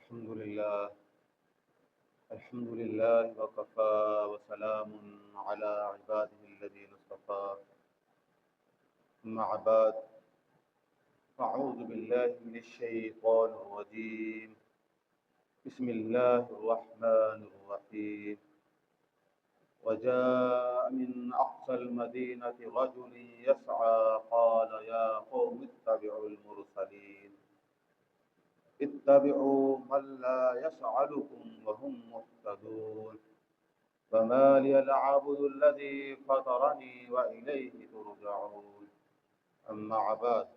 الحمد لله الحمد لله وكفى وسلام على عباده الذين اصطفى. مع بعد، أعوذ بالله من الشيطان الرجيم. بسم الله الرحمن الرحيم. وجاء من أقصى المدينة رجل يسعى قال يا قوم اتبعوا المرسلين اتبعوا من لا يسعلكم وهم مهتدون. فما لي العبد الذي فطرني وإليه ترجعون. أما بعد،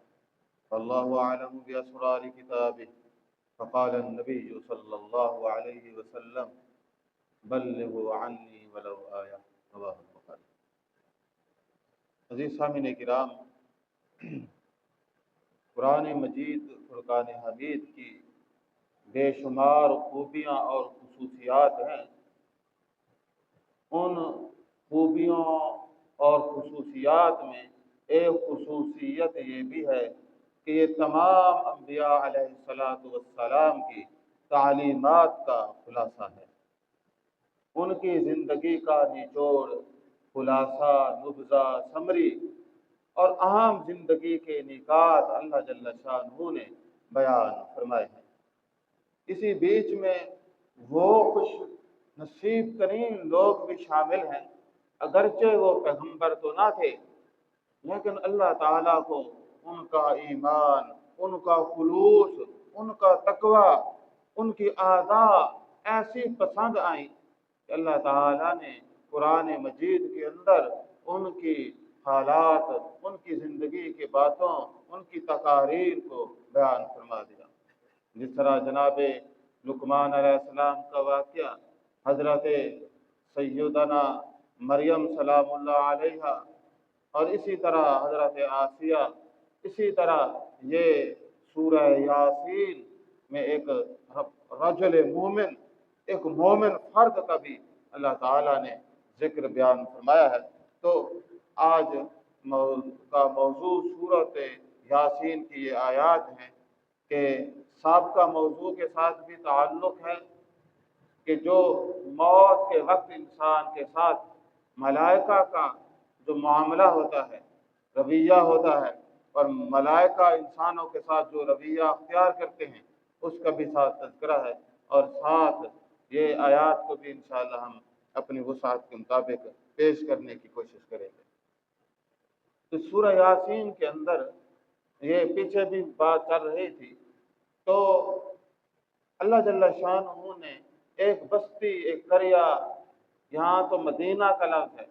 فالله أعلم بأسرار كتابه. فقال النبي صلى الله عليه وسلم: بلغوا عني ولو آية. رواه البخاری. عزیز سامعین کرام، قرآن مجید فرقان حمید کی بے شمار خوبیاں اور خصوصیات ہیں. ان خوبیوں اور خصوصیات میں ایک خصوصیت یہ بھی ہے کہ یہ تمام انبیاء علیہ الصلاۃ والسلام کی تعلیمات کا خلاصہ ہے. ان کی زندگی کا نچوڑ، خلاصہ، نبذہ، سمری اور اہم زندگی کے نکات اللہ جل شانہ نے بیان فرمائے ہیں. اسی بیچ میں وہ خوش نصیب ترین لوگ بھی شامل ہیں، اگرچہ وہ پیغمبر تو نہ تھے، لیکن اللہ تعالیٰ کو ان کا ایمان، ان کا خلوص، ان کا تقوی، ان کی اعضاء ایسی پسند آئیں کہ اللہ تعالیٰ نے قرآن مجید کے اندر ان کی حالات، ان کی زندگی کی باتوں، ان کی تقاریر کو بیان فرما دیا. جس طرح جناب لقمان علیہ السلام کا واقعہ، حضرت سیدنا مریم سلام اللہ علیہ، اور اسی طرح حضرت آسیہ، اسی طرح یہ سورہ یاسین میں ایک رجل مومن، ایک مومن فرد کا بھی اللہ تعالیٰ نے ذکر بیان فرمایا ہے. تو آج کا موضوع سورۃ یاسین کی یہ آیات ہیں کہ سابقہ موضوع کے ساتھ بھی تعلق ہے کہ جو موت کے وقت انسان کے ساتھ ملائکہ کا جو معاملہ ہوتا ہے، رویہ ہوتا ہے، اور ملائکہ انسانوں کے ساتھ جو رویہ اختیار کرتے ہیں اس کا بھی ساتھ تذکرہ ہے، اور ساتھ یہ آیات کو بھی انشاءاللہ ہم اپنی وسعت کے مطابق پیش کرنے کی کوشش کریں گے. تو سورہ یاسین کے اندر یہ پیچھے بھی بات چل رہی تھی، تو اللہ جل شانہ نے ایک بستی، ایک قریہ، یہاں تو مدینہ کا لفظ ہے،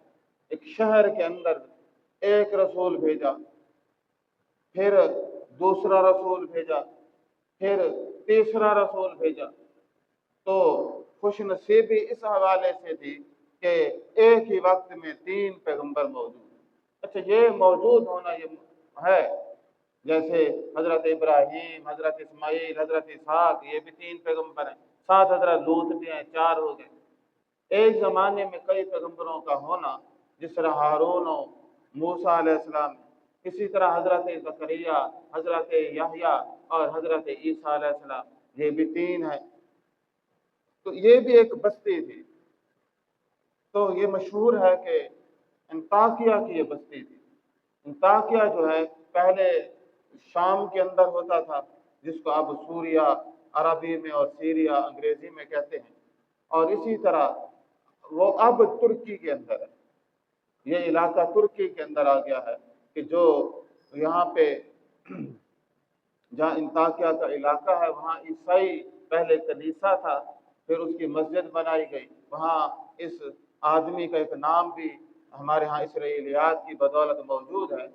ایک شہر کے اندر ایک رسول بھیجا، پھر دوسرا رسول بھیجا، پھر تیسرا رسول بھیجا. تو خوش نصیبی اس حوالے سے تھی کہ ایک ہی وقت میں 3 پیغمبر موجود ہیں. اچھا، یہ موجود ہونا یہ ہے، جیسے حضرت ابراہیم، حضرت اسماعیل، حضرت اسحاق، یہ بھی 3 پیغمبر ہیں، ساتھ حضرت لوط بھی ہیں، 4 ہو گئے. ایک زمانے میں کئی پیغمبروں کا ہونا، جس طرح ہارون و موسیٰ علیہ السلام، اسی طرح حضرت زکریا، حضرت یحییٰ اور حضرت عیسیٰ علیہ السلام، یہ بھی 3 ہیں. تو یہ بھی ایک بستی تھی. تو یہ مشہور ہے کہ انطاکیہ کی یہ بستی تھی. انطاکیہ جو ہے پہلے شام کے اندر ہوتا تھا، جس کو اب سوریہ عربی میں اور سیریا انگریزی میں کہتے ہیں، اور اسی طرح وہ اب ترکی کے اندر ہے. یہ علاقہ ترکی کے اندر آ گیا ہے کہ جو یہاں پہ جہاں انطاکیہ کا علاقہ ہے وہاں عیسائی پہلے کنیسہ تھا، پھر اس کی مسجد بنائی گئی. وہاں اس آدمی کا ایک نام بھی ہمارے ہاں اسرائیلیات کی بدولت موجود ہے،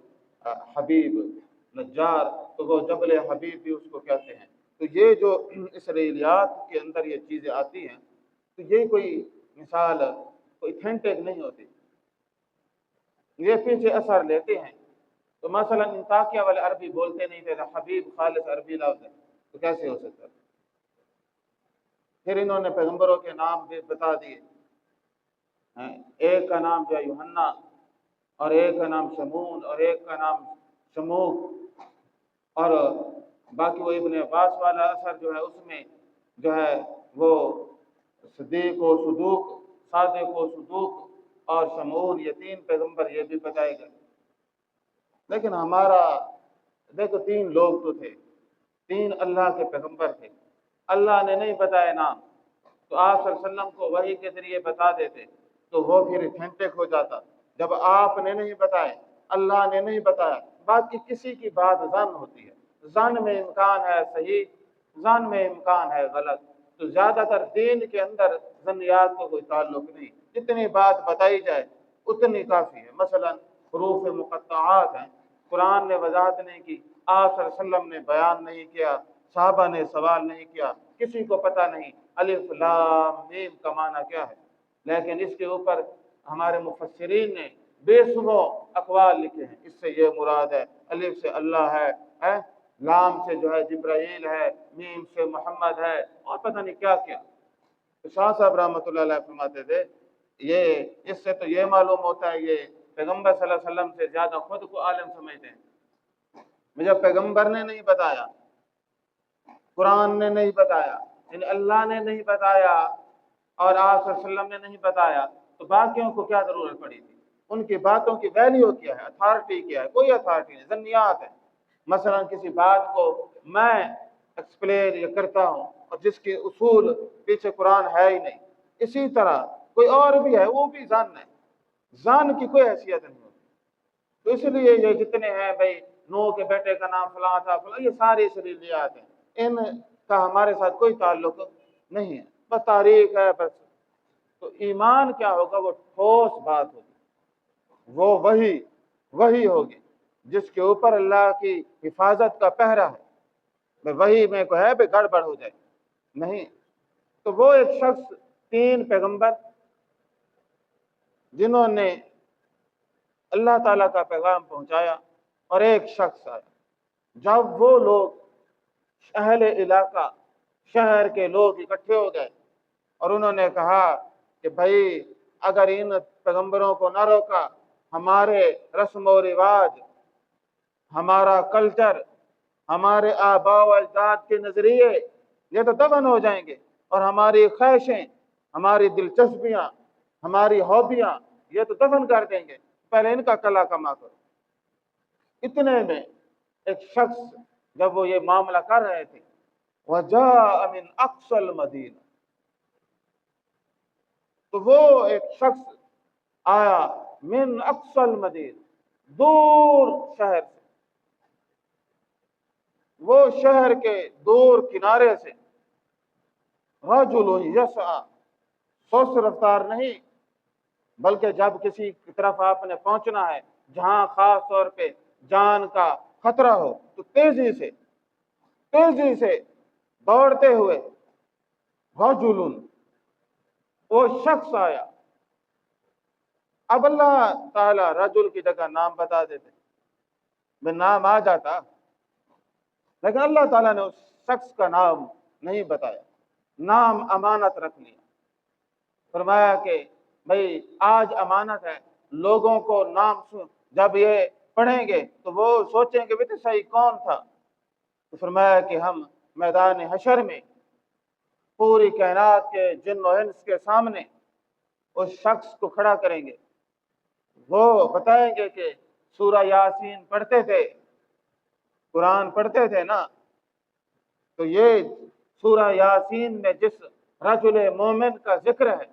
حبیب نجار، تو وہ جبل حبیب بھی اس کو کہتے ہیں. تو یہ جو اسرائیلیات کے اندر یہ چیزیں آتی ہیں، تو یہ کوئی مثال کوئی اتھینٹک نہیں ہوتی، یہ پیچھے اثر لیتے ہیں. تو مثلا انطاکیہ والے عربی بولتے نہیں تھے، حبیب خالص عربی لفظ ہے، تو کیسے ہو سکتا ہے؟ پھر انہوں نے پیغمبروں کے نام بھی بتا دیے. ایک کا نام جو ہے یوحنا، اور ایک کا نام شمون، اور ایک کا نام شموک، اور باقی وہ ابن عباس والا اثر جو ہے اس میں جو ہے وہ صدیق و صدوق، صادق و صدوق اور شمعون، یہ تین پیغمبر یہ بھی بتائے گئے۔ لیکن ہمارا دیکھو تین لوگ تو تھے، تین اللہ کے پیغمبر تھے، اللہ نے نہیں بتایا نام، تو آپ صلی اللہ علیہ وسلم کو وحی کے ذریعے بتا دیتے تو وہ پھر اتھینٹک ہو جاتا۔ جب آپ نے نہیں بتائے، اللہ نے نہیں بتایا، باقی کسی کی بات ظن ہوتی ہے، ظن میں امکان ہے صحیح، ظن میں امکان ہے غلط، تو زیادہ تر دین کے اندر ظنیات کو کوئی تعلق نہیں، جتنی بات بتائی جائے اتنی کافی ہے۔ مثلا حروف مقطعات ہیں، قرآن نے وضاحت نہیں کی، آپ صلی اللہ علیہ وسلم نے بیان نہیں کیا، صحابہ نے سوال نہیں کیا، کسی کو پتہ نہیں الف لام میم کا معنی کیا ہے، لیکن اس کے اوپر ہمارے مفسرین نے بے شمار اقوال لکھے ہیں۔ اس سے یہ مراد ہے، الف سے اللہ ہے، لام سے جو ہے جبرائیل ہے، میم سے محمد ہے، اور پتہ نہیں کیا کیا۔ تو شاہ صاحب رحمۃ اللہ علیہ فرماتے تھے یہ اس سے تو یہ معلوم ہوتا ہے یہ پیغمبر صلی اللہ علیہ وسلم سے زیادہ خود کو عالم سمجھتے ہیں۔ مجھے پیغمبر نے نہیں بتایا، قرآن نے نہیں بتایا، یعنی اللہ نے نہیں بتایا اور آپ صلی اللہ علیہ وسلم نے نہیں بتایا، تو باقیوں کو کیا ضرورت پڑی تھی؟ ان کی باتوں کی ویلیو کیا ہے، اتھارٹی کیا ہے؟ کوئی اتھارٹی نہیں، ظنیات ہے۔ مثلا کسی بات کو میں ایکسپلین یہ کرتا ہوں اور جس کے اصول پیچھے قرآن ہے ہی نہیں، اسی طرح کوئی اور بھی ہے، وہ بھی ظن ہے، ظن کی کوئی حیثیت نہیں ہوتی۔ تو اس لیے یہ جتنے ہیں بھائی نو کے بیٹے کا نام فلاں تھا فلاں، یہ ساری اسرائیلیات ہیں، ان کا ہمارے ساتھ کوئی تعلق نہیں ہے، بس تاریخ ہے بس۔ تو ایمان کیا ہوگا؟ وہ ٹھوس بات ہوگی، وہ وہی ہوگی جس کے اوپر اللہ کی حفاظت کا پہرا ہے۔ وہی میں کو ہے بے گڑبڑ ہو جائے نہیں۔ تو وہ ایک شخص، تین پیغمبر جنہوں نے اللہ تعالیٰ کا پیغام پہنچایا، اور ایک شخص آیا۔ جب وہ لوگ اہل علاقہ، شہر کے لوگ اکٹھے ہو گئے اور انہوں نے کہا کہ بھائی اگر ان پیغمبروں کو نہ روکا، ہمارے رسم و رواج، ہمارا کلچر، ہمارے آباء و اجداد کے نظریے یہ تو دفن ہو جائیں گے، اور ہماری خواہشیں، ہماری دلچسپیاں، ہماری ہابیاں یہ تو دفن کر دیں گے، پہلے ان کا کلا کما کرو۔ اتنے میں ایک شخص جب وہ یہ معاملہ کر رہے تھے، وَجَاءَ مِنْ أَقْصَى الْمَدِينَةِ، تو وہ ایک شخص آیا من اقصى المدینہ، دور شہر سے، وہ شہر کے دور کنارے سے، رجل یسعى، سست رفتار نہیں، بلکہ جب کسی کی طرف آپ نے پہنچنا ہے جہاں خاص طور پہ جان کا خطرہ ہو تو تیزی سے دوڑتے ہوئے، رجل، وہ شخص آیا۔ اب اللہ تعالیٰ رجل کی جگہ نام بتا دیتے، میں نام آ جاتا، لیکن اللہ تعالیٰ نے اس شخص کا نام نہیں بتایا، نام امانت رکھ لیا۔ فرمایا کہ بھئی آج امانت ہے، لوگوں کو نام جب یہ پڑھیں گے تو وہ سوچیں گے بھی صحیح کون تھا۔ تو فرمایا کہ ہم میدان حشر میں پوری کائنات کے جن و انس کے سامنے اس شخص کو کھڑا کریں گے، وہ بتائیں گے کہ سورہ یاسین پڑھتے تھے، قرآن پڑھتے تھے نا، تو یہ سورہ یاسین میں جس رجل مومن کا ذکر ہے،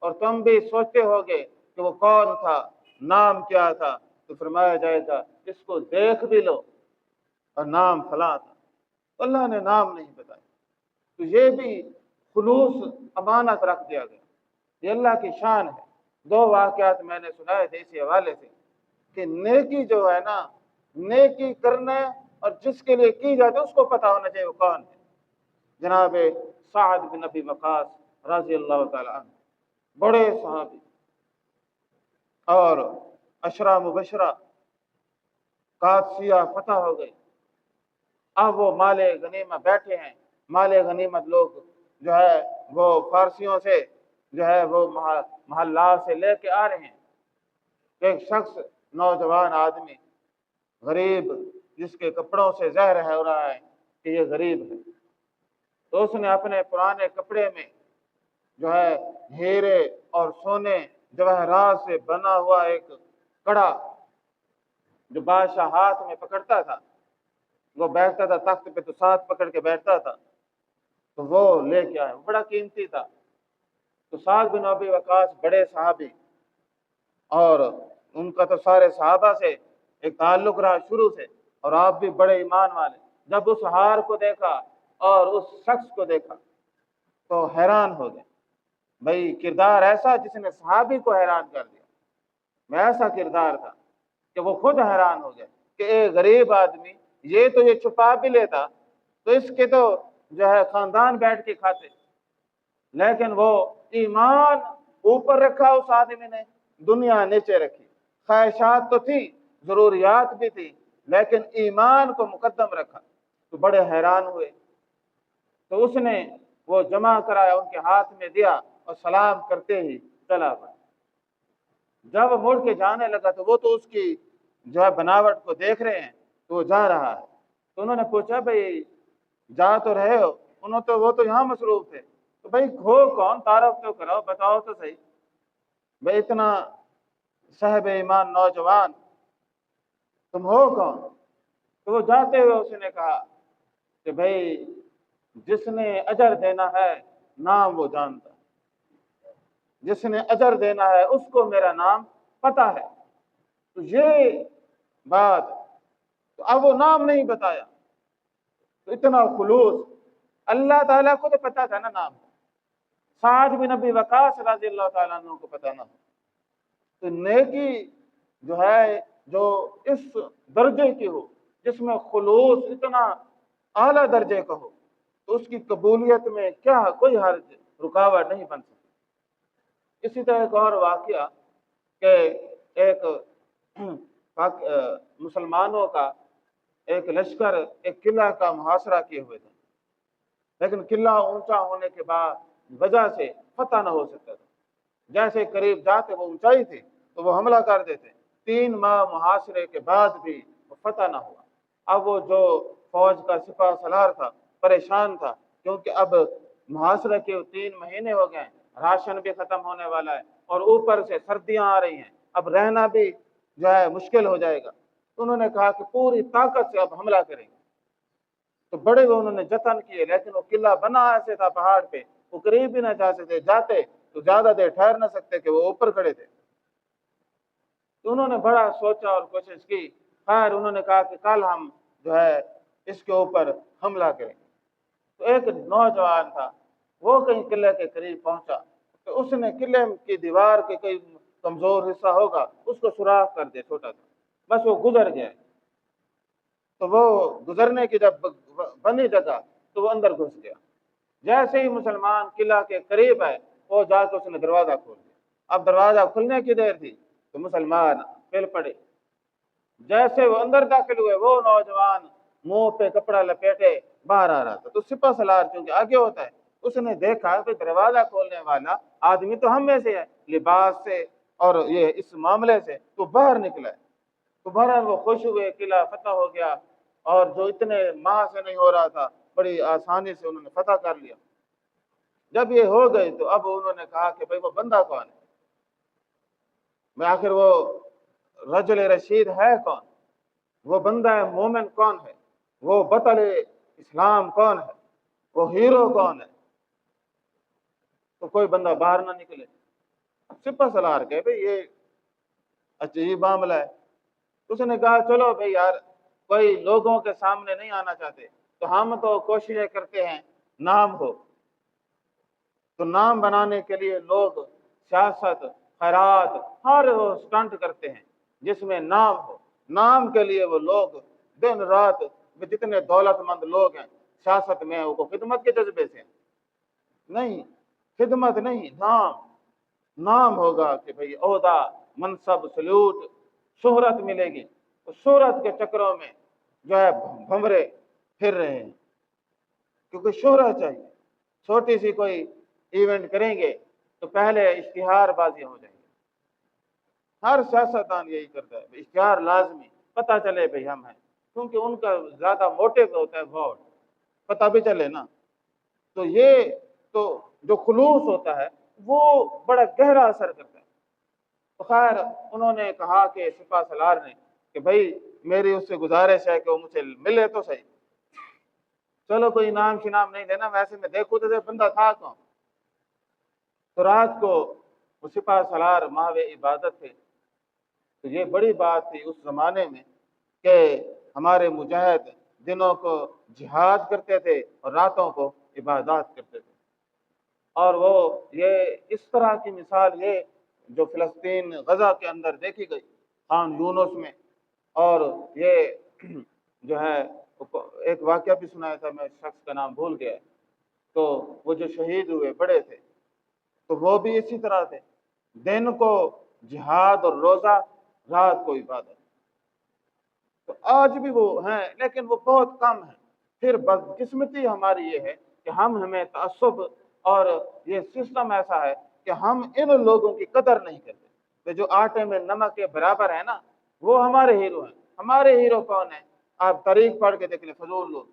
اور تم بھی سوچتے ہوگے کہ وہ کون تھا، نام کیا تھا، تو فرمایا جائے گا اس کو دیکھ بھی لو اور نام فلاں تھا، اللہ نے نام نہیں بتایا۔ تو یہ بھی خلوص امانت رکھ دیا گیا، یہ اللہ کی شان ہے۔ دو واقعات میں نے سنائے تھے اسی حوالے سے کہ نیکی جو ہے نا، نیکی کرنے اور جس کے لیے کی جاتی ہے اس کو پتا ہونا چاہیے وہ کون ہے۔ جناب سعد بن ابی وقاص رضی اللہ تعالی عنہ، بڑے صحابی اور عشرہ مبشرہ، قادسیہ فتح ہو گئی، اب وہ مال غنیمت بیٹھے ہیں، مال غنیمت لوگ جو ہے وہ فارسیوں سے جو ہے وہ محلات سے لے کے آ رہے ہیں۔ ایک شخص، نوجوان آدمی، غریب، جس کے کپڑوں سے ظاہر ہے ہو رہا ہے کہ یہ غریب ہے، تو اس نے اپنے پرانے کپڑے میں جو ہے ہیرے اور سونے جواہرات سے بنا ہوا ایک کڑا جو بادشاہ ہاتھ میں پکڑتا تھا، وہ بیٹھتا تھا تخت پہ تو ساتھ پکڑ کے بیٹھتا تھا، تو وہ لے کے آئے، وہ بڑا قیمتی تھا۔ تو سعد بن ابی وقاص بڑے صحابی، اور ان کا تو سارے صحابہ سے ایک تعلق رہا شروع سے، اور آپ بھی بڑے ایمان والے، جب اس ہار کو دیکھا اور اس شخص کو دیکھا تو حیران ہو گئے۔ بھئی کردار ایسا جس نے صحابی کو حیران کر دیا، میں ایسا کردار تھا کہ وہ خود حیران ہو گئے کہ ایک غریب آدمی یہ چھپا بھی لیتا تو اس کے تو جو ہے خاندان بیٹھ کے کھاتے، لیکن وہ ایمان اوپر رکھا اس آدمی نے، دنیا نیچے رکھی، خواہشات تو تھی، ضروریات بھی تھی، لیکن ایمان کو مقدم رکھا، تو بڑے حیران ہوئے۔ تو اس نے وہ جمع کرایا، ان کے ہاتھ میں دیا اور سلام کرتے ہی چلا گیا۔ جب وہ مڑ کے جانے لگا تو وہ تو اس کی جو ہے بناوٹ کو دیکھ رہے ہیں، تو وہ جا رہا ہے، تو انہوں نے پوچھا بھئی جا تو رہے ہو؟ وہ تو یہاں مصروف تھے، تو بھئی ہو کون، تعارف تو کرو، بتاؤ تو صحیح، بھئی اتنا صاحب ایمان نوجوان تم ہو کون؟ تو وہ جاتے ہوئے اس نے کہا کہ بھئی جس نے اجر دینا ہے نام وہ جانتا، جس نے اجر دینا ہے اس کو میرا نام پتا ہے۔ تو یہ بات، تو اب وہ نام نہیں بتایا، تو اتنا خلوص، اللہ تعالیٰ کو تو پتا تھا نا نام، سعد بن ابی وقاص رضی اللہ تعالیٰ عنہ کو پتا نہ، تو نیکی جو ہے جو اس درجے کی ہو، جس میں خلوص اتنا اعلیٰ درجے کا ہو، تو اس کی قبولیت میں کیا کوئی حرج رکاوٹ نہیں بن سکتی۔ اسی طرح ایک اور واقعہ کہ ایک مسلمانوں کا ایک لشکر ایک قلعہ کا محاصرہ کیے ہوئے تھے، لیکن قلعہ اونچا ہونے کے بعد وجہ سے فتح نہ ہو سکتا تھا، جیسے قریب جاتے وہ اونچائی تھی تو وہ حملہ کر دیتے، 3 ماہ محاصرے کے بعد بھی وہ فتح نہ ہوا۔ اب وہ جو فوج کا سپہ سالار تھا پریشان تھا، کیونکہ اب محاصرے کے 3 مہینے ہو گئے، راشن بھی ختم ہونے والا ہے اور اوپر سے سردیاں آ رہی ہیں، اب رہنا بھی جو ہے مشکل ہو جائے گا۔ تو انہوں نے کہا کہ پوری طاقت سے اب حملہ کریں گے، تو بڑے وہ انہوں نے جتن کیے، لیکن وہ قلعہ بنا ایسے تھا پہاڑ پہ، وہ قریب بھی نہ جا سکتے، جاتے تو زیادہ دیر ٹھہر نہ سکتے کہ وہ اوپر کھڑے تھے۔ تو انہوں نے بڑا سوچا اور کوشش کی، خیر انہوں نے کہا کہ کل ہم جو ہے اس کے اوپر حملہ کریں گے۔ تو ایک نوجوان تھا، وہ کہیں قلعے کے قریب پہنچا، تو اس نے قلعے کی دیوار کے کوئی کمزور حصہ ہوگا اس کو سوراخ کر دیا چھوٹا سا، بس وہ گزر گئے۔ تو وہ گزرنے کی جب بنی جگہ تو وہ اندر گھس گیا، جیسے ہی مسلمان قلعہ کے قریب ہے وہ جا کے اس نے دروازہ کھول دیا۔ اب دروازہ کھلنے کی دیر تھی تو مسلمان پھیل پڑے، جیسے وہ اندر داخل ہوئے وہ نوجوان منہ پہ کپڑا لپیٹے باہر آ رہا تھا، تو سپہ سالار چونکہ آگے ہوتا ہے، اس نے دیکھا کہ دروازہ کھولنے والا آدمی تو ہم میں سے ہے، لباس سے اور یہ اس معاملے سے تو باہر نکلا ہے۔ تو بہرحال وہ خوش ہوئے، قلعہ فتح ہو گیا، اور جو اتنے ماہ سے نہیں ہو رہا تھا بڑی آسانی سے انہوں نے فتح کر لیا۔ جب یہ ہو گئے تو اب انہوں نے کہا کہ بھئی وہ بندہ کون ہے، میں آخر وہ رجل رشید ہے کون، وہ بندہ مومن کون ہے، وہ بطل اسلام کون ہے، وہ ہیرو کون ہے؟ تو کوئی بندہ باہر نہ نکلے۔ سپہ سالار کہے بھئی یہ عجیب معاملہ ہے۔ اس نے کہا چلو بھئی یار، کوئی لوگوں کے سامنے نہیں آنا چاہتے تو ہم تو کوششیں کرتے ہیں نام ہو، تو نام بنانے کے لیے لوگ سیاست، خیرات، ہر وہ سٹنٹ کرتے ہیں جس میں نام ہو۔ نام کے لیے وہ لوگ دن رات، جتنے دولت مند لوگ ہیں سیاست میں وہ خدمت کے جذبے سے نہیں، خدمت نہیں، نام ہوگا کہ بھئی عہدہ، منصب، سلوٹ، شہرت ملے گی، شہرت کے چکروں میں جو ہے بھنورے پھر رہے ہیں، کیونکہ شہرت چاہیے۔ چھوٹی سی کوئی ایونٹ کریں گے تو پہلے اشتہار بازیاں ہو جائیں گی، ہر سیاستدان یہی کرتا ہے، اشتہار لازمی، پتہ چلے بھئی ہم ہیں، کیونکہ ان کا زیادہ موٹو ہوتا ہے ووٹ، پتہ بھی چلے نا۔ تو یہ تو جو خلوص ہوتا ہے وہ بڑا گہرا اثر کرتا ہے۔ تو خیر انہوں نے کہا کہ سپہ سالار نے کہ بھائی میری اس سے گزارش ہے کہ وہ مجھے ملے تو صحیح، چلو کوئی انعام شنام نہیں دینا، ویسے میں دیکھوں تو بندہ تھا کون۔ تو رات کو وہ سپہ سالار ماہ عبادت تھے۔ تو یہ بڑی بات تھی اس زمانے میں کہ ہمارے مجاہد دنوں کو جہاد کرتے تھے اور راتوں کو عبادات کرتے تھے۔ اور وہ یہ اس طرح کی مثال یہ جو فلسطین غزہ کے اندر دیکھی گئی خان یونس میں، اور یہ جو ہے ایک واقعہ بھی سنایا تھا، میں شخص کا نام بھول گیا، تو وہ جو شہید ہوئے بڑے تھے تو وہ بھی اسی طرح تھے، دن کو جہاد اور روزہ، رات کو عبادت۔ تو آج بھی وہ ہیں لیکن وہ بہت کم ہیں۔ پھر بدقسمتی ہماری یہ ہے کہ ہمیں تعصب اور یہ سسٹم ایسا ہے کہ ہم ان لوگوں کی قدر نہیں کرتے کہ جو آٹے میں نمک کے برابر ہے نا، وہ ہمارے ہیرو ہیں۔ ہمارے ہیرو کون ہیں؟ آپ تاریخ پڑھ کے دیکھ لیں، فضول لوگ،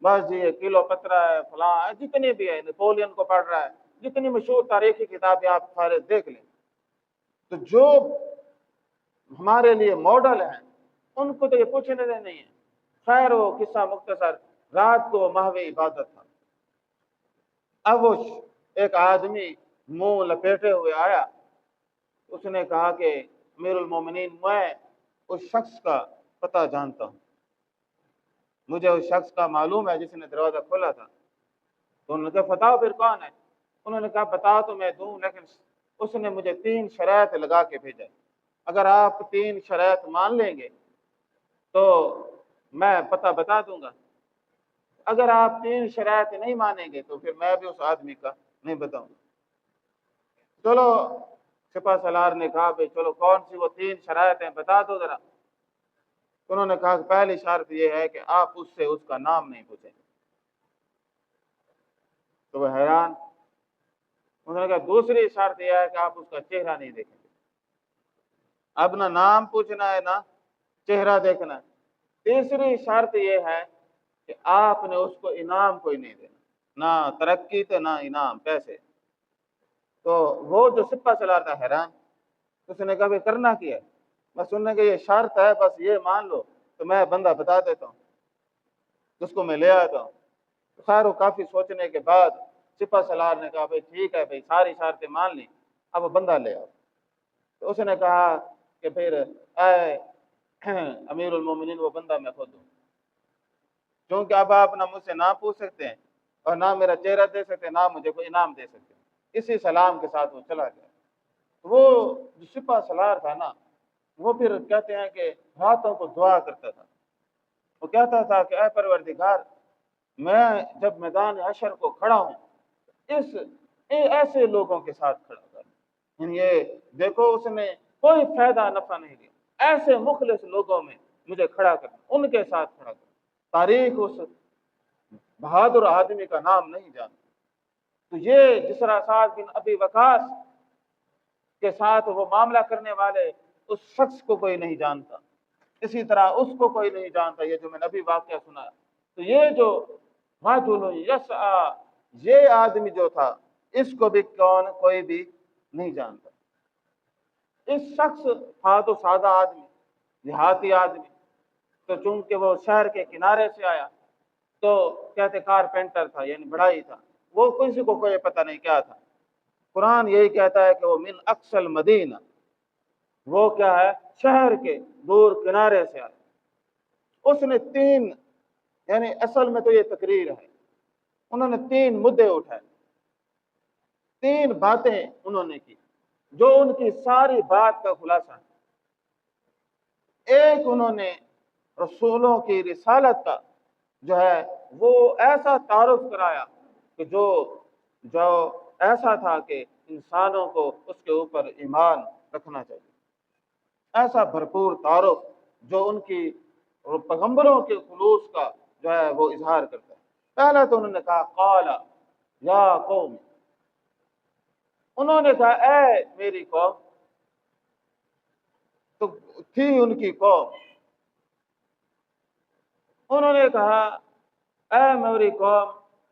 بس جی کلو پترا ہے، فلاں ہے، جتنی بھی ہے، نیپولین کو پڑھ رہا ہے، جتنی مشہور تاریخی کتابیں آپ سارے دیکھ لیں، تو جو ہمارے لیے ماڈل ہیں ان کو تو یہ پوچھنے دے نہیں ہے۔ خیر وہ قصہ مختصر، رات کو محو عبادت تھا۔ اب وہ ایک آدمی منہ لپیٹے ہوئے آیا، اس نے کہا کہ امیر المومنین میں اس شخص کا پتہ جانتا ہوں، مجھے اس شخص کا معلوم ہے جس نے دروازہ کھولا تھا۔ تو انہوں نے کہا بتاؤ پھر کون ہے؟ انہوں نے کہا بتا تو میں دوں لیکن اس نے مجھے 3 شرائط لگا کے بھیجا، اگر آپ 3 شرائط مان لیں گے تو میں پتہ بتا دوں گا، اگر آپ 3 شرائط نہیں مانیں گے تو پھر میں بھی اس آدمی کا نہیں بتاؤں گا۔ چلو سپہ سالار نے کہا بھائی چلو کون سی وہ 3 شرائط ہیں بتا دو ذرا۔ انہوں نے کہا کہ پہلی شرط یہ ہے کہ آپ اس سے اس کا نام نہیں پوچھیں۔ تو وہ حیران، انہوں نے کہا دوسری شرط یہ ہے کہ آپ اس کا چہرہ نہیں دیکھیں گے۔ اب نہ نام پوچھنا ہے نہ چہرہ دیکھنا ہے۔ تیسری شرط یہ ہے کہ آپ نے اس کو انعام کوئی نہیں دینا، نہ ترقی تو نہ انعام پیسے۔ تو وہ جو سپہ سالار تھا حیران، اس نے کہا کرنا کیا ہے؟ بس انہوں نے کہا یہ شرط ہے، بس یہ مان لو تو میں بندہ بتا دیتا ہوں، اس کو میں لے آتا ہوں۔ خیر وہ کافی سوچنے کے بعد سپہ سالار نے کہا بھائی ٹھیک ہے بھائی ساری شرطیں مان لی، اب وہ بندہ لے آؤ۔ تو اس نے کہا کہ پھر اے امیر المومنین وہ بندہ میں خود ہوں، کیونکہ اب آپ نہ مجھ سے نہ پوچھ سکتے ہیں اور نہ میرا چہرہ دے سکتے ہیں، نہ مجھے کوئی انعام دے سکتے ہیں۔ اسی سلام کے ساتھ وہ چلا گیا۔ وہ جو سپہ سالار تھا نا، وہ پھر کہتے ہیں کہ راتوں کو دعا کرتا تھا، وہ کہتا تھا کہ اے پروردگار میں جب میدان حشر کو کھڑا ہوں اس ایسے لوگوں کے ساتھ کھڑا کر، یہ دیکھو اس نے کوئی فائدہ نفع نہیں دیا، ایسے مخلص لوگوں میں مجھے کھڑا کر، ان کے ساتھ کھڑا کر۔ تاریخ اس بہادر آدمی کا نام نہیں جانتی۔ تو یہ جس طرح سعد بن ابی وقاص کے ساتھ وہ معاملہ کرنے والے اس شخص کو کوئی نہیں جانتا، اسی طرح اس کو کوئی نہیں جانتا، یہ جو میں نے ابھی واقعہ سنا۔ تو یہ جو رجل یسعی، یہ آدمی جو تھا اس کو بھی کوئی بھی نہیں جانتا۔ اس شخص تھا تو سادہ آدمی، دیہاتی آدمی، تو چونکہ وہ شہر کے کنارے سے آیا تو کہتے کارپینٹر تھا، یعنی بڑھائی تھا، وہ کسی کو کوئی پتہ نہیں کیا تھا۔ قرآن یہی کہتا ہے کہ وہ من اقصی المدینہ، وہ کیا ہے شہر کے دور کنارے سے آیا۔ اس نے 3، یعنی اصل میں تو یہ تقریر ہے، انہوں نے 3 مدعے اٹھائے، 3 باتیں انہوں نے کی جو ان کی ساری بات کا خلاصہ ہے۔ ایک انہوں نے رسولوں کی رسالت کا جو ہے وہ ایسا تعارف کرایا کہ جو ایسا تھا کہ انسانوں کو اس کے اوپر ایمان رکھنا چاہیے، ایسا بھرپور تعارف جو ان کی پیغمبروں کے خلوص کا جو ہے وہ اظہار کرتا ہے۔ پہلا تو انہوں نے کہا قال یا قوم، انہوں نے کہا اے میری قوم، تو تھی ان کی قوم، انہوں نے کہا اے میری قوم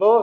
2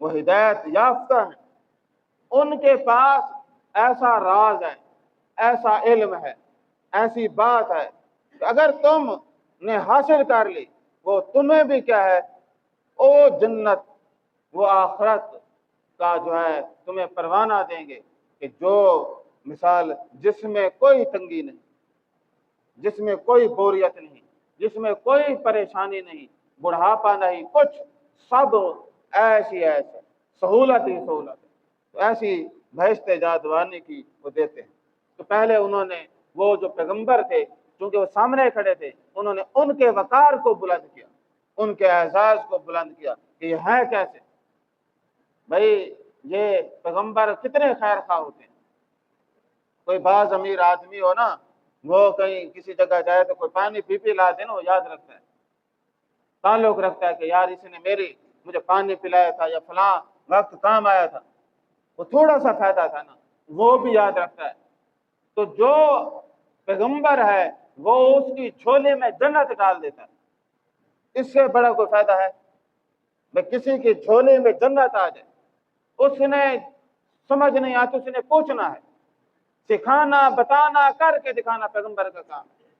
وہ ہدایت یافتہ ہیں، ان کے پاس ایسا راز ہے، ایسا علم ہے، ایسی بات ہے کہ اگر تم نے حاصل کر لی وہ تمہیں بھی کیا ہے، او جنت، وہ آخرت کا جو ہے تمہیں پروانہ دیں گے کہ جو مثال جس میں کوئی تنگی نہیں، جس میں کوئی بوریت نہیں، جس میں کوئی پریشانی نہیں، بڑھاپا نہیں، کچھ سب ایسی سہولت ہی سہولت ہے۔ تو ایسی بہشت جادوانی کی وہ دیتے ہیں۔ تو پہلے انہوں نے وہ جو پیغمبر تھے چونکہ وہ سامنے کھڑے تھے، انہوں نے ان کے وقار کو بلند کیا، ان کے اعزاز کو بلند کیا کہ یہ ہے کیسے بھائی، یہ پیغمبر کتنے خیر خواہ ہوتے ہیں۔ کوئی بعض امیر آدمی ہو نا، وہ کہیں کسی جگہ جائے تو کوئی پانی پی لا دے نا، وہ یاد رکھتا ہے، تعلق رکھتا ہے کہ یار اس نے مجھے پانی پلایا تھا یا فلاں وقت کام آیا تھا، وہ تھوڑا سا فائدہ تھا نا، وہ بھی یاد رکھتا ہے۔ تو جو پیغمبر ہے وہ اس کی جھولی میں جنت ڈال دیتا ہے، اس سے بڑا کوئی فائدہ ہے؟ میں کسی کی جھولی میں جنت آ جائے، اس نے سمجھ نہیں آتی، اس نے پوچھنا ہے، سکھانا بتانا کر کے دکھانا پیغمبر کا کام ہے۔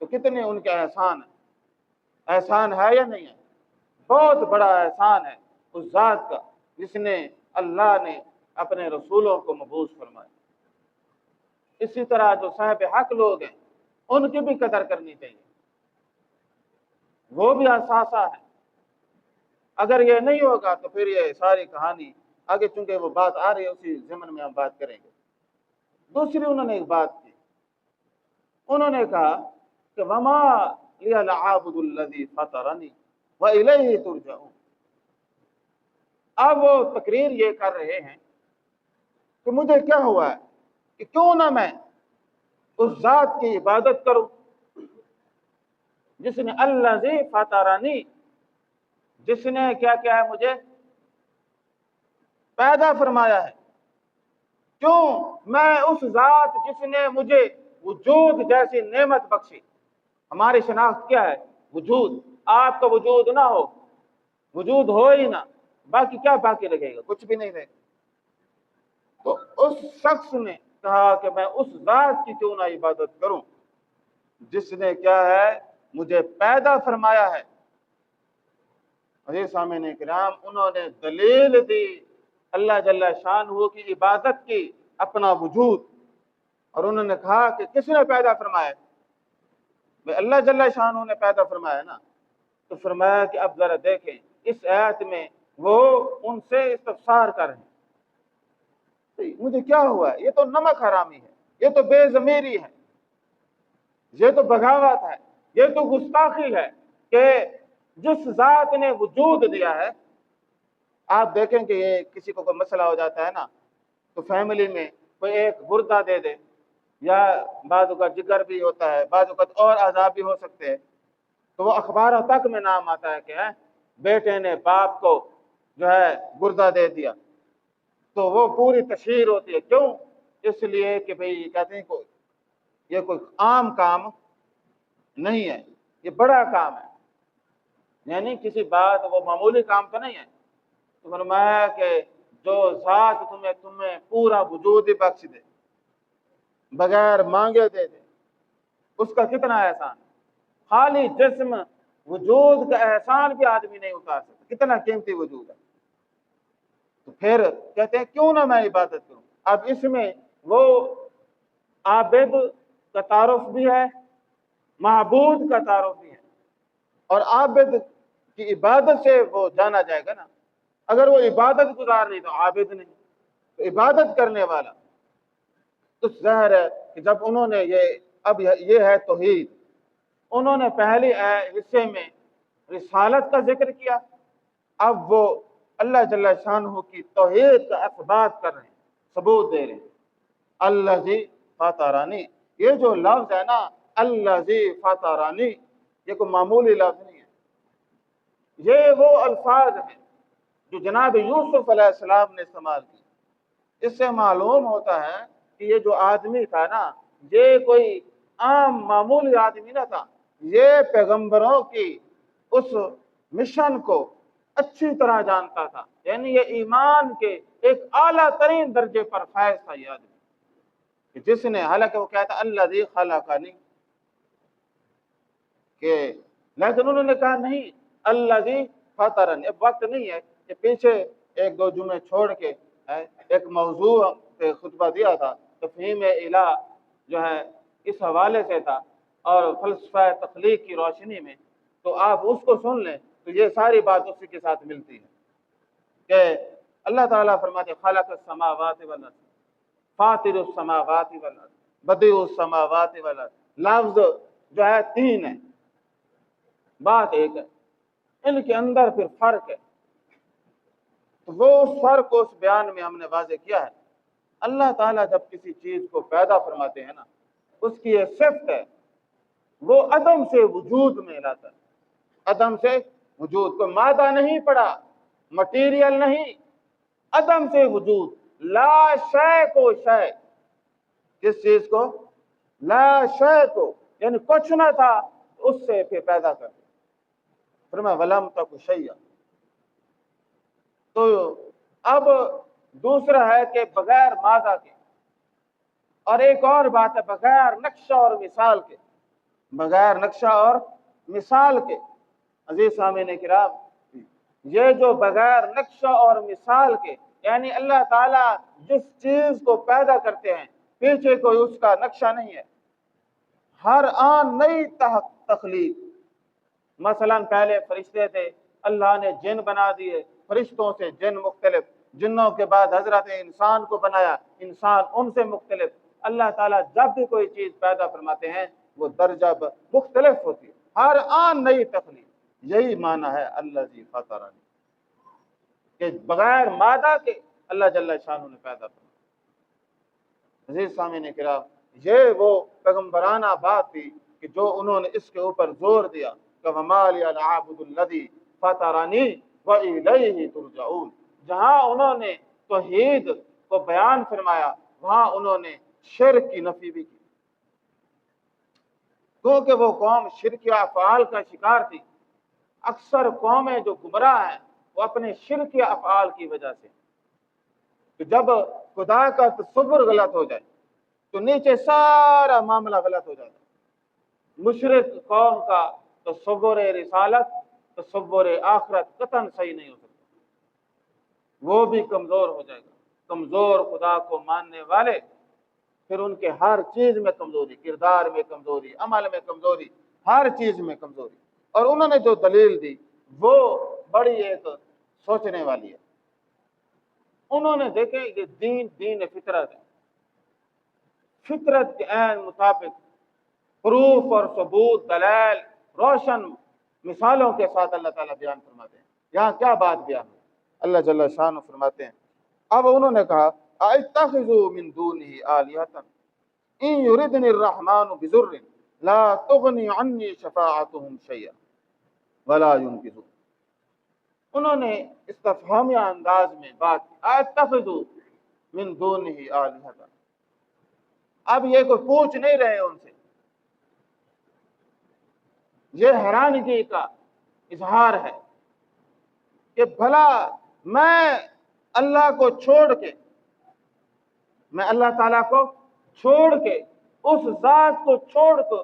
تو کتنے ان کے احسان ہے، احسان ہے یا نہیں ہے؟ بہت بڑا احسان ہے اس ذات کا جس نے اللہ نے اپنے رسولوں کو مبعوث فرمایا۔ اسی طرح جو صاحب حق لوگ ہیں ان کی بھی قدر کرنی چاہیے، وہ بھی اثاثہ ہے۔ اگر یہ نہیں ہوگا تو پھر یہ ساری کہانی آگے، چونکہ وہ بات آ رہی ہے اسی ضمن میں ہم بات کریں گے۔ دوسری انہوں نے ایک بات کی، انہوں نے کہا کہ وما لی العابد الذی فطرنی والیہ ترجعون۔ اب وہ تقریر یہ کر رہے ہیں کہ مجھے کیا ہوا ہے کہ کیوں نہ میں اس ذات کی عبادت کروں جس نے الذی فطرنی، جس نے کیا کیا ہے، مجھے پیدا فرمایا ہے۔ کیوں میں اس ذات جس نے مجھے وجود جیسی نعمت بخشی، ہماری شناخت کیا ہے؟ وجود۔ آپ کا وجود نہ ہو، وجود ہو ہی نہ، باقی کیا باقی رہے گا؟ کچھ بھی نہیں رہے گا۔ تو اس شخص نے کہا کہ میں اس ذات کی کیوں نہ عبادت کروں جس نے کیا ہے، مجھے پیدا فرمایا ہے۔ عزیز سامعین کرام، انہوں نے دلیل دی اللہ جل شانہ کی عبادت کی، اپنا وجود، اور انہوں نے کہا کہ کس نے پیدا فرمایا؟ اللہ جل شانہ نے پیدا فرمایا نا۔ تو فرمایا کہ اب ذرا دیکھیں اس آیت میں وہ ان سے استفسار کر رہے ہیں، مجھے کیا ہوا ہے؟ یہ تو نمک حرامی ہے، یہ تو بے ضمیری ہے، یہ تو بغاوت ہے، یہ تو گستاخی ہے کہ جس ذات نے وجود دیا ہے۔ آپ دیکھیں کہ یہ کسی کو کوئی مسئلہ ہو جاتا ہے نا، تو فیملی میں کوئی ایک گردہ دے دے، یا بعض اوقات جگر بھی ہوتا ہے، بعض اوقات اور اعضاء بھی ہو سکتے ہیں، تو وہ اخباروں تک میں نام آتا ہے کہ بیٹے نے باپ کو جو ہے گردہ دے دیا، تو وہ پوری تشہیر ہوتی ہے۔ کیوں؟ اس لیے کہ بھئی کہتے ہیں یہ کوئی عام کام نہیں ہے، یہ بڑا کام ہے، یعنی کسی بات وہ معمولی کام تو نہیں ہے۔ تو فرمایا کہ جو ذات تمہیں پورا وجود ہی بخش دے، بغیر مانگے دے دے، اس کا کتنا احسان۔ خالی جسم وجود کا احسان بھی آدمی نہیں اتار سکتا، کتنا قیمتی وجود ہے۔ تو پھر کہتے ہیں کیوں نہ میں عبادت کروں۔ اب اس میں وہ عابد کا تعارف بھی ہے، معبود کا تعارف بھی ہے، اور عابد کی عبادت سے وہ جانا جائے گا نا۔ اگر وہ عبادت گزار نہیں تو عابد نہیں، تو عبادت کرنے والا۔ تو ظاہر ہے کہ جب انہوں نے یہ ہے توحید، انہوں نے پہلے حصے میں رسالت کا ذکر کیا، اب وہ اللہ جل شانہ کی توحید کا اثبات کر رہے ہیں، ثبوت دے رہے ہیں۔ الذی فطرنی، یہ جو لفظ ہے نا الذی فطرنی، یہ کوئی معمولی لفظ نہیں ہے، یہ وہ الفاظ ہیں جو جناب یوسف علیہ السلام نے استعمال کی۔ اس سے معلوم ہوتا ہے کہ یہ جو آدمی تھا نا، یہ کوئی عام معمولی آدمی نہ تھا، یہ پیغمبروں کی اس مشن کو اچھی طرح جانتا تھا، یعنی یہ ایمان کے ایک اعلیٰ ترین درجے پر فائز تھا یہ آدمی، کہ جس نے، حالانکہ وہ کہتا الذی خلقنی، کہ لیکن انہوں نے کہا نہیں الذی فطرنی۔ اب وقت نہیں ہے کہ پیچھے ایک دو جمعے چھوڑ کے ایک موضوع پہ خطبہ دیا تھا، تفہیم الہ جو ہے اس حوالے سے تھا اور فلسفہ تخلیق کی روشنی میں، تو آپ اس کو سن لیں تو یہ ساری بات اسی کے ساتھ ملتی ہے کہ اللہ تعالیٰ فرماتے خلق السماوات والارض فاطر السماوات والارض بدیع السماوات والارض۔ لفظ جو ہے تین ہے، بات ایک ہے، ان کے اندر پھر فرق ہے، تو وہ اس فرق کو اس بیان میں ہم نے واضح کیا ہے۔ اللہ تعالیٰ جب کسی چیز کو پیدا فرماتے ہیں نا، اس کی یہ صفت ہے، وہ عدم سے وجود میں لاتا ہے، عدم سے وجود، کو مادہ نہیں پڑا، مٹیریل نہیں، عدم سے وجود، لا شے کو شے، کس چیز کو؟ لا شے کو، یعنی کچھ نہ تھا اس سے پھر پیدا کر دیا، فرمایا ولم تک شیئا۔ تو اب دوسرا ہے کہ بغیر مادہ کے، اور ایک اور بات ہے بغیر نقشہ اور مثال کے، بغیر نقشہ اور مثال کے۔ عزیز سامعین کرام، یہ جو بغیر نقشہ اور مثال کے، یعنی اللہ تعالیٰ جس چیز کو پیدا کرتے ہیں پیچھے کوئی اس کا نقشہ نہیں ہے، ہر آن نئی تخلیق۔ مثلا پہلے فرشتے تھے، اللہ نے جن بنا دیے، فرشتوں سے جن مختلف، جنوں کے بعد حضرت انسان کو بنایا، انسان ان سے مختلف۔ اللہ تعالیٰ جب بھی کوئی چیز پیدا فرماتے ہیں وہ درجہ مختلف ہوتی ہے، ہر آن نئی تخلیق۔ یہی معنی ہے الذی فطرنی، کہ بغیر مادہ کے اللہ جل شانہ نے پیدا فرمایا۔ عزیز سامعین کرام، یہ وہ پیغمبرانہ بات تھی کہ جو انہوں نے اس کے اوپر زور دیا کہ وما لی لا اعبد الذی فطرنی والیہ ترجعون۔ جہاں انہوں نے توحید کو بیان فرمایا وہاں انہوں نے شرک کی نفی بھی کی، کیونکہ وہ قوم شرکی افعال کا شکار تھی۔ اکثر قومیں جو گمراہ ہیں وہ اپنے شرکی افعال کی وجہ سے، تو جب خدا کا تصور غلط ہو جائے تو نیچے سارا معاملہ غلط ہو جاتا ہے۔ مشرک قوم کا تصور رسالت، تصور آخرت قطعاً صحیح نہیں ہو سکتا، وہ بھی کمزور ہو جائے گا۔ کمزور خدا کو ماننے والے پھر ان کے ہر چیز میں کمزوری، کردار میں کمزوری، عمل میں کمزوری، ہر چیز میں کمزوری۔ اور انہوں نے جو دلیل دی وہ بڑی ایک سوچنے والی ہے۔ انہوں نے دیکھیں کہ دین فطرت ہے، فطرت کے عین مطابق پروف اور ثبوت، دلائل، روشن مثالوں کے ساتھ اللہ تعالیٰ بیان فرماتے ہیں۔ یہاں کیا بات بیان ہے؟ اللہ جل شانہ فرماتے ہیں، اب انہوں نے کہا اتخذوا من دونه آلهة ان يردني الرحمن بضر لا تغني عني شفاعتهم شيئا ولا ينقذون۔ انہوں نے استفہامیہ انداز میں بات کی، اتخذوا من دونه آلهة۔ اب یہ کوئی پوچھ نہیں رہے ان سے، یہ حیرانگی کا اظہار ہے کہ بھلا میں اللہ کو چھوڑ کے، میں اللہ تعالیٰ کو چھوڑ کے، اس ذات کو چھوڑ کر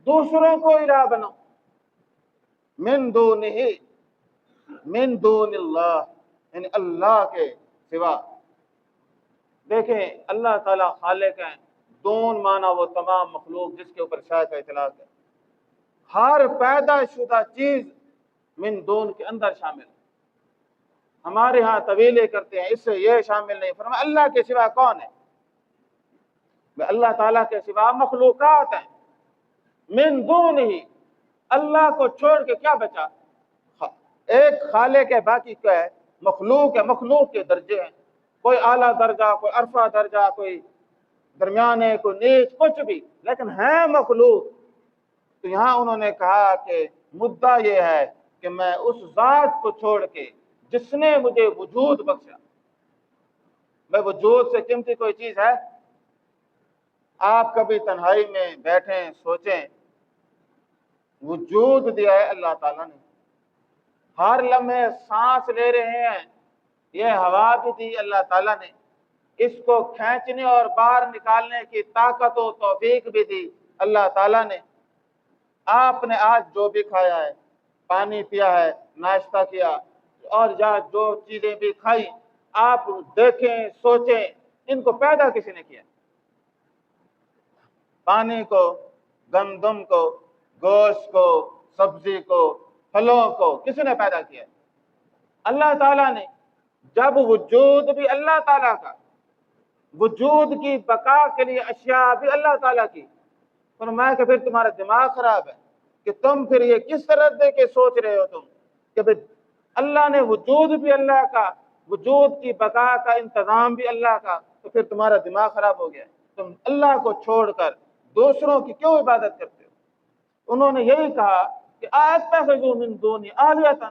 دوسروں کو الہ بناؤں، من دونہ، من دون اللہ، یعنی اللہ کے سوا۔ دیکھیں اللہ تعالیٰ خالق ہیں، دون معنی وہ تمام مخلوق جس کے اوپر شاہ کا اطلاق ہے، ہر پیدا شدہ چیز من دون کے اندر شامل ہے۔ ہمارے ہاں طویلے کرتے ہیں اس سے یہ شامل نہیں، فرمایا اللہ کے سوا کون ہے؟ اللہ تعالیٰ کے سوا مخلوقات ہیں، من دون ہی، اللہ کو چھوڑ کے کیا بچا؟ ایک خالق ہے، باقی کیا ہے؟ مخلوق ہے، مخلوق کے درجے ہیں، کوئی اعلیٰ درجہ، کوئی عرفہ درجہ، کوئی درمیانے، کوئی نیچ، کچھ بھی، لیکن ہے مخلوق۔ تو یہاں انہوں نے کہا کہ مدعا یہ ہے کہ میں اس ذات کو چھوڑ کے جس نے مجھے وجود بخشا، میں وجود سے قیمتی کوئی چیز ہے؟ آپ کبھی تنہائی میں بیٹھیں سوچیں، وجود دیا ہے اللہ تعالیٰ نے، ہر لمحے سانس لے رہے ہیں، یہ ہوا بھی دی اللہ تعالیٰ نے، اس کو کھینچنے اور باہر نکالنے کی طاقت و توفیق بھی دی اللہ تعالیٰ نے۔ آپ نے آج جو بھی کھایا ہے، پانی پیا ہے، ناشتہ کیا اور جو چیزیں بھی کھائی، آپ دیکھیں سوچیں ان کو پیدا کسی نے کیا؟ پانی کو، گندم کو، گوشت کو، سبزی کو، پھلوں کو کسی نے پیدا کیا؟ اللہ تعالیٰ نے۔ جب وجود بھی اللہ تعالیٰ کا، وجود کی بقا کے لیے اشیاء بھی اللہ تعالیٰ کی، فرمایا کہ پھر تمہارا دماغ خراب ہے کہ تم پھر یہ کس طرح دے کے سوچ رہے ہو تم کہ پھر اللہ نے وجود بھی اللہ کا، وجود کی بقا کا انتظام بھی اللہ کا، تو پھر تمہارا دماغ خراب ہو گیا، تم اللہ کو چھوڑ کر دوسروں کی کیوں عبادت کرتے ہو؟ انہوں نے یہی کہا کہ اتخذوا من دونی آلیۃ،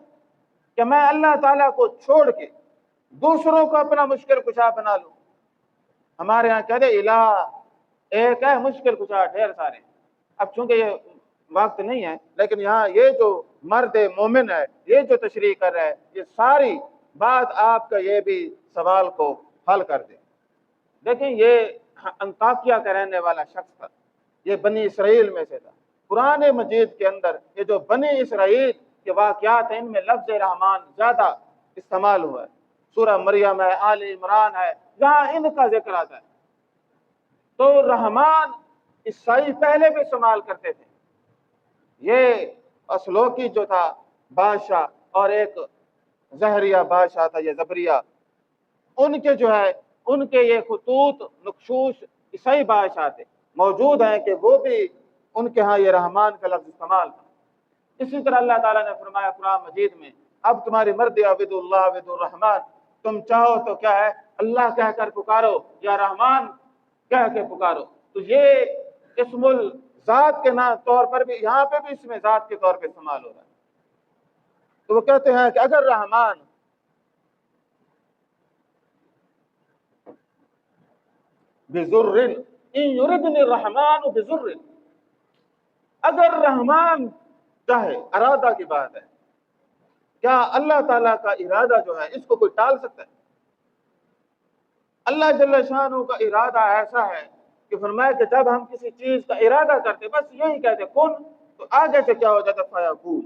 کہ میں اللہ تعالیٰ کو چھوڑ کے دوسروں کو اپنا مشکل کشا بنا لوں۔ ہمارے یہاں کہتے الہ ایک ہے، مشکل کشا ڈھیر سارے۔ اب چونکہ یہ وقت نہیں ہے، لیکن یہاں یہ جو مرد مومن ہے یہ جو تشریح کر رہا ہے، یہ ساری بات آپ کا یہ بھی سوال کو حل کر دے۔ دیکھیں یہ انطاکیہ کا رہنے والا شخص تھا، یہ بنی اسرائیل میں سے تھا۔ قرآن مجید کے اندر یہ جو بنی اسرائیل کے واقعات ہیں ان میں لفظ رحمان زیادہ استعمال ہوا ہے۔ سورہ مریم ہے، آل عمران ہے، جہاں ان کا ذکر آتا ہے۔ تو رحمان عیسائی پہلے بھی استعمال کرتے تھے۔ یہ اسلوکی جو تھا بادشاہ اور ایک زہریہ بادشاہ تھا، یہ زبریہ، ان کے جو ہے ان کے یہ خطوط نقشوش عیسائی بادشاہ تھے، موجود ہیں کہ وہ بھی ان کے ہاں یہ رحمان کا لفظ استعمال تھا۔ اسی طرح اللہ تعالیٰ نے فرمایا قرآن مجید میں، اب تمہاری مرضی عبد اللہ عبد الرحمان، تم چاہو تو کیا ہے اللہ کہہ کر پکارو یا رحمان کہہ کے پکارو۔ تو یہ اسم الذات کے طور پر بھی یہاں پہ بھی اسم ذات کے طور پہ استعمال ہو رہا ہے۔ تو وہ کہتے ہیں کہ اگر رحمان بذر ان یردنی الرحمن بذر، اگر رحمان چاہے، ارادہ کی بات ہے، کیا اللہ تعالیٰ کا ارادہ جو ہے اس کو کوئی ٹال سکتا ہے؟ اللہ جل شانہ کا ارادہ ایسا ہے کہ فرمایا کہ جب ہم کسی چیز کا ارادہ کرتے بس یہی کہتے کن، تو آگے سے کیا ہو جاتا فیکون۔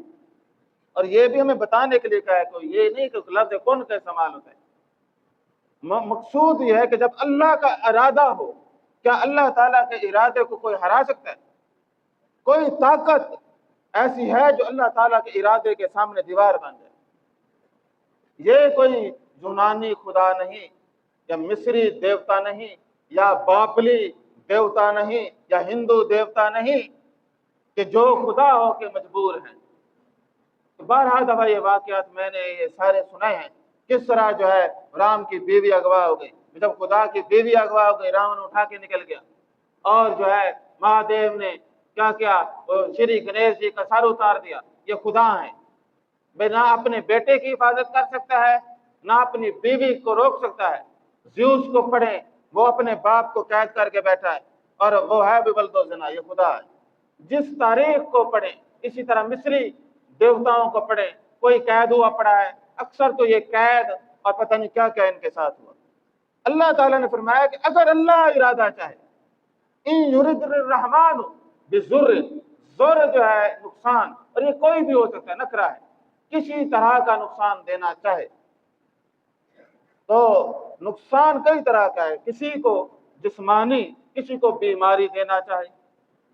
اور یہ بھی ہمیں بتانے کے لیے کہا ہے کہ یہ نہیں کہ لفظ کن کا استعمال ہوتا ہے، مقصود یہ ہے کہ جب اللہ کا ارادہ ہو، کیا اللہ تعالیٰ کے ارادے کو کوئی ہرا سکتا ہے؟ کوئی طاقت ایسی ہے جو اللہ تعالیٰ کے ارادے کے سامنے دیوار بن جائے؟ یہ کوئی یونانی خدا نہیں، یا مصری دیوتا نہیں، یا بابلی دیوتا نہیں، یا ہندو دیوتا نہیں کہ جو خدا ہو کے مجبور ہیں۔ تو بارہا دفعہ یہ واقعات میں نے یہ سارے سنے ہیں، کس طرح جو ہے رام کی بیوی اغوا ہو گئی، جب خدا کی بیوی اغوا ہو گئی راون اٹھا کے نکل گیا، اور جو ہے مہادیو نے کیا کیا، شری گنیش جی کا سر اتار دیا۔ یہ خدا ہیں، نہ اپنے بیٹے کی حفاظت کر سکتا ہے، نہ اپنی بیوی کو روک سکتا ہے۔ زیوس کو پڑھیں، وہ اپنے باپ کو قید کر کے بیٹھا ہے، اور وہ ہے بھی ولد و زنا، یہ خدا ہے۔ جس تاریخ کو پڑھیں، اسی طرح مصری دیوتاؤں کو پڑھیں، کوئی قید ہوا پڑا ہے، اکثر تو یہ قید اور پتہ نہیں کیا کیا ان کے ساتھ ہوا۔ اللہ تعالیٰ نے فرمایا کہ اگر اللہ ارادہ چاہے، ان یرد الرحمن بذر، ذر جو ہے نقصان، اور یہ کوئی بھی ہو سکتا ہے، نکرہ ہے، کسی طرح کا نقصان دینا چاہے تو نقصان کئی طرح کا ہے، کسی کو جسمانی، کسی کو بیماری دینا چاہے،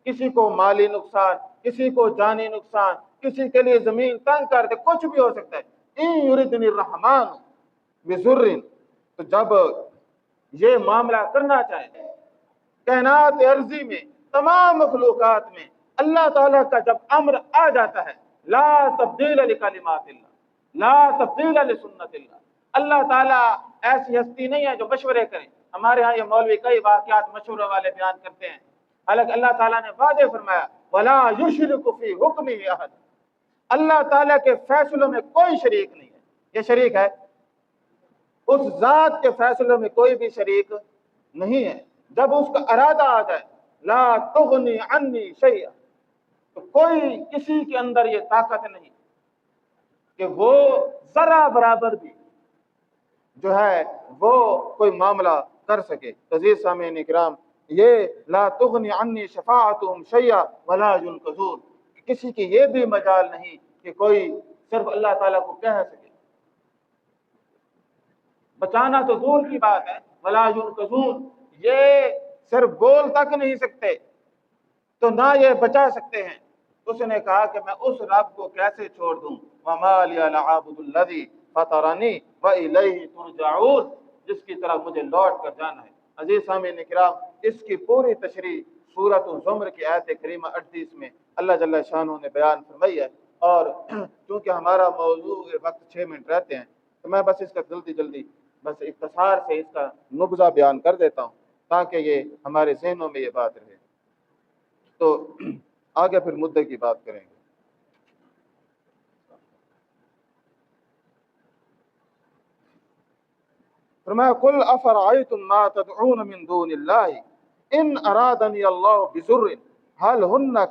کسی کو مالی نقصان، کسی کو جانی نقصان، کسی کے لیے زمین تنگ کر دے، کچھ بھی ہو سکتا ہے۔ ان یردنی الرحمن بذر، تو جب یہ معاملہ کرنا چاہے کائنات ارضی میں تمام مخلوقات میں، اللہ تعالیٰ کا جب امر آ جاتا ہے، لا تبدیل لکلمات اللہ، لا تبدیل لسنت اللہ۔ اللہ تعالیٰ ایسی ہستی نہیں ہے جو مشورے کریں۔ ہمارے ہاں یہ مولوی کئی واقعات مشورے والے بیان کرتے ہیں، حالانکہ اللہ تعالیٰ نے واضح فرمایا وَلَا يُشْرِكُ فِي حُكْمِهِ أَحَدٌ، اللہ تعالیٰ کے فیصلوں میں کوئی شریک نہیں ہے۔ یہ شریک ہے، اس ذات کے فیصلوں میں کوئی بھی شریک نہیں ہے۔ جب اس کا ارادہ آ جائے لا تغنی عنی شیئا، تو کوئی کسی کے اندر یہ طاقت نہیں کہ وہ ذرا برابر بھی جو ہے وہ کوئی معاملہ کر سکے۔ عزیز سامعین اکرام، یہ لا تغنی عنی شفاعتہم شیئا ولا ینقذون، کسی کی یہ بھی مجال نہیں کہ کوئی صرف اللہ تعالیٰ کو کہہ سکے، بچانا تو دور کی بات ہے، ولا ینقذون، یہ صرف بول تک نہیں سکتے تو نہ یہ بچا سکتے ہیں۔ اس نے کہا کہ میں اس رب کو کیسے چھوڑ دوں، وما لی لا اعبد الذی فطرنی والیہ ترجعون، جس کی طرف مجھے لوٹ کر جانا ہے۔ عزیز سامعین کرام، اس کی پوری تشریح سورۃ الزمر کی آیت کریمہ 38 میں اللہ جل شانہ نے بیان فرمائی ہے، اور چونکہ ہمارا موضوع وقت 6 منٹ رہتے ہیں تو میں بس اس کا جلدی بس اختصار سے اس کا نبذہ بیان کر دیتا ہوں تاکہ یہ ہمارے ذہنوں میں یہ بات رہے، تو آگے پھر مدعے کی بات کریں گے۔ فرمایا قل افرأيتم ما تدعون من دون الله ان ارادني الله بضر هل هن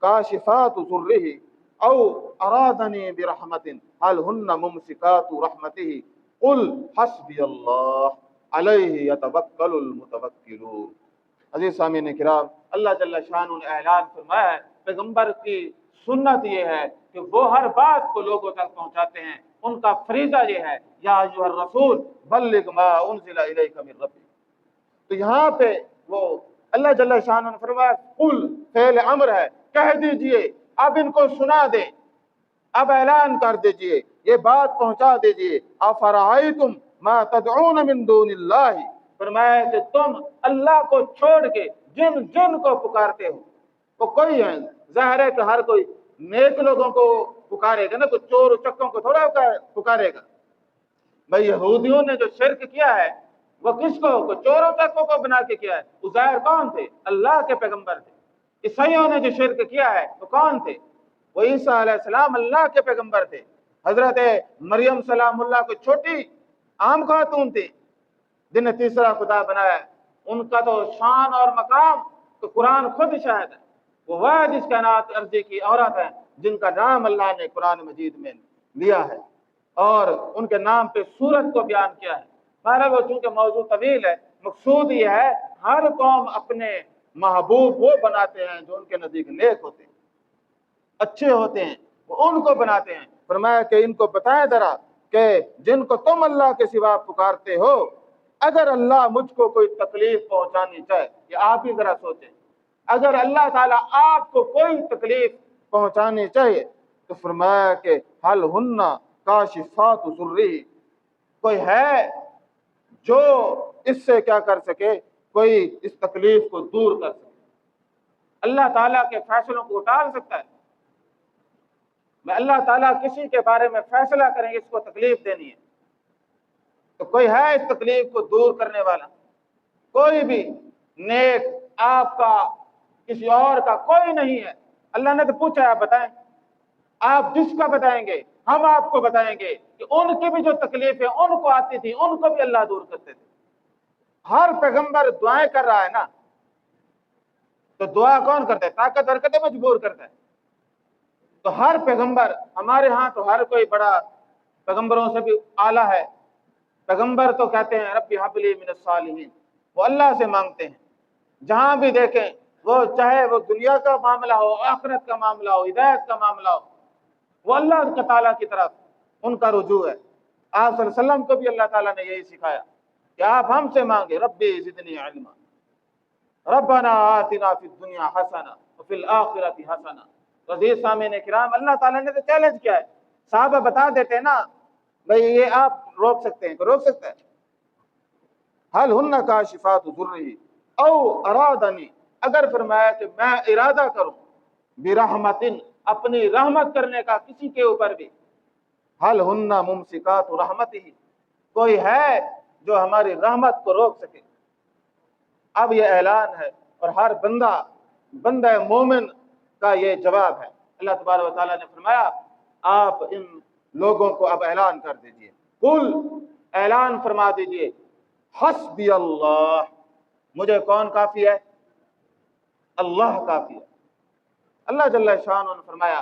كاشفات ضره او ارادني برحمة هل هن ممسكات رحمته قل حسبي الله عليه يتوكل المتوكلون۔ عزیز سامعین کرام، اللہ جل شانہ نے اعلان فرمایا ہے، پیغمبر کی سنت یہ ہے کہ وہ ہر بات کو لوگوں تک پہنچاتے ہیں، ان کا فریضہ یہ ہے یا ایھا الرسول بلغ ما انزل الیک من ربک۔ تو یہاں پہ وہ اللہ جل شانہ نے فرمایا قل، فعل امر ہے، کہہ دیجئے، اب ان کو سنا دیں، اب اعلان کر دیجئے، یہ بات پہنچا دیجئے۔ افرأیتم ما تدعون من دون اللہ، فرمایا کہ تم اللہ کو چھوڑ کے جن کو پکارتے ہو، وہ کوئی ہے، ظاہر ہے کہ ہر کوئی نیک لوگوں کو پکارے گا نا، کوئی چور چکوں کو تھوڑا پکارے گا۔ بھائی یہودیوں نے جو شرک کیا ہے وہ کس کو، کوئی چوروں چکوں کو بنا کے کیا ہے؟ عزیر کون تھے؟ اللہ کے پیغمبر تھے۔ عیسائیوں نے جو شرک کیا ہے وہ کون تھے؟ وہ عیسیٰ علیہ السلام اللہ کے پیغمبر تھے۔ حضرت مریم سلام اللہ کو چھوٹی عام خاتون تھی جنہیں تیسرا خدا بنایا ہے، ان کا تو شان اور مقام تو قرآن خود شاہد ہے، وہ جس کائنات ارضی کی عورت ہے جن کا نام اللہ نے قرآن مجید میں لیا ہے اور ان کے نام پہ سورت کو بیان کیا ہے۔ بہرحال وہ چونکہ موضوع طویل ہے، مقصود یہ ہے ہر قوم اپنے محبوب وہ بناتے ہیں جو ان کے نزدیک نیک ہوتے ہیں، اچھے ہوتے ہیں، وہ ان کو بناتے ہیں۔ فرمایا کہ ان کو بتائیں ذرا کہ جن کو تم اللہ کے سوا پکارتے ہو، اگر اللہ مجھ کو کوئی تکلیف پہنچانی چاہے، یہ آپ ہی ذرا سوچیں، اگر اللہ تعالیٰ آپ کو کوئی تکلیف پہنچانی چاہیے تو فرمایا کہ حل ہن کاشفات ضرہ، کوئی ہے جو اس سے کیا کر سکے، کوئی اس تکلیف کو دور کر سکے؟ اللہ تعالیٰ کے فیصلوں کو ٹال سکتا ہے؟ میں اللہ تعالیٰ کسی کے بارے میں فیصلہ کریں اس کو تکلیف دینی ہے تو کوئی ہے اس تکلیف کو دور کرنے والا؟ کوئی بھی نیک آپ کا کسی اور کا کوئی نہیں ہے۔ اللہ نے تو پوچھا آپ بتائیں، آپ جس کا بتائیں گے ہم آپ کو بتائیں گے کہ ان کی بھی جو تکلیفیں ان کو آتی تھی ان کو بھی اللہ دور کرتے تھے۔ ہر پیغمبر دعائیں کر رہا ہے نا، تو دعا کون کرتا ہے؟ طاقتور کرتے مجبور کرتا ہے۔ تو ہر پیغمبر، ہمارے ہاں تو ہر کوئی بڑا پیغمبروں سے بھی اعلیٰ ہے، پیغمبر تو کہتے ہیں ربی ہب لی من الصالحین، وہ اللہ سے مانگتے ہیں جہاں بھی دیکھیں، وہ چاہے وہ دنیا کا معاملہ ہو، آخرت کا معاملہ ہو، ہدایت کا معاملہ ہو، وہ اللہ تعالیٰ کی طرف ان کا رجوع ہے۔ آپ صلی اللہ علیہ وسلم کو بھی اللہ تعالیٰ نے یہی سکھایا کہ آپ ہم سے مانگے ربی زدنی علما، ربنا آتنا فی الدنیا حسنہ وفی الآخرۃ حسنہ۔ تو عزیز سامعین کرام، اللہ تعالیٰ نے تو چیلنج کیا ہے، صحابہ بتا دیتے ہیں نا، بھئی یہ آپ روک سکتے ہیں، روک سکتا ہے؟ حل ہن کاشفات ضرہ او ارادنی، اگر فرمایا کہ میں ارادہ کروں برحمت، اپنی رحمت کرنے کا کسی کے اوپر بھی، حل ہن ممسکات رحمتہ، کوئی ہے جو ہماری رحمت کو روک سکے؟ اب یہ اعلان ہے اور ہر بندہ مومن کا یہ جواب ہے۔ اللہ تبارک و تعالیٰ نے فرمایا آپ ان لوگوں کو اب اعلان کر دیجئے، قل، اعلان فرما دیجئے، حسبی اللہ، مجھے کون کافی ہے؟ اللہ کافی ہے۔ اللہ جل شانہ نے فرمایا